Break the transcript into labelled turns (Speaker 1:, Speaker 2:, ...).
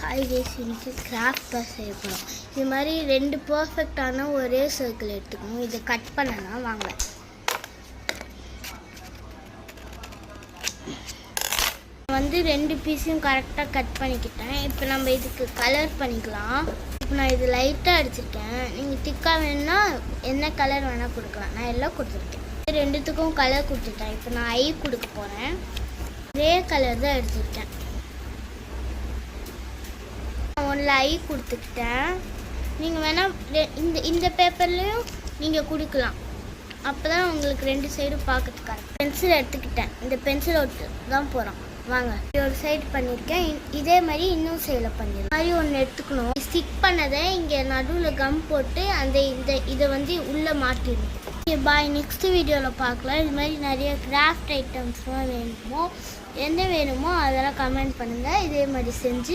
Speaker 1: காய்கறி செஞ்சு கிராஃப்டாக செய்யப்படும். இது மாதிரி 2 பர்ஃபெக்டான ஒரே சர்க்கிள் எடுத்துக்கணும். இதை கட் பண்ணலாம் வாங்க. வந்து 2 பீஸையும் கரெக்டாக கட் பண்ணிக்கிட்டேன். இப்போ நம்ம இதுக்கு கலர் பண்ணிக்கலாம். இப்போ நான் இது லைட்டாக அடிச்சிருக்கேன். நீங்கள் திக்காக வேணும்னா என்ன கலர் வேணால் கொடுக்கலாம். நான் எல்லாம் கொடுத்துருக்கேன். 2த்துக்கும் கலர் கொடுத்துட்டேன். இப்போ நான் ஐ கொடுக்க போகிறேன். ஒரே கலர் தான் எடுத்துக்கிட்டேன். ஒன்றில் ஐ கொடுத்துக்கிட்டேன். நீங்கள் வேணால் இந்த பேப்பர்லேயும் நீங்கள் கொடுக்கலாம். அப்போ தான் உங்களுக்கு 2 சைடும் பார்க்கறதுக்கு கரெக்ட். பென்சில் எடுத்துக்கிட்டேன். இந்த பென்சில் ஒட்டு தான் போகிறோம் வாங்க. ஒரு சைடு பண்ணியிருக்கேன். இதே மாதிரி இன்னும் சைடில் பண்ணிடுறேன். மாதிரி ஒன்று எடுத்துக்கணும். ஸ்டிக் பண்ணதை இங்கே நடுவில் கம் போட்டு இதை வந்து உள்ளே மாட்டிடணும். பாய், நெக்ஸ்ட் வீடியோவில் பார்க்கலாம். இது மாதிரி நிறைய கிராஃப்ட் ஐட்டம்ஸ்லாம் வேணுமோ என்ன வேணுமோ அதெல்லாம் கமெண்ட் பண்ணுங்கள். இதே மாதிரி செஞ்சு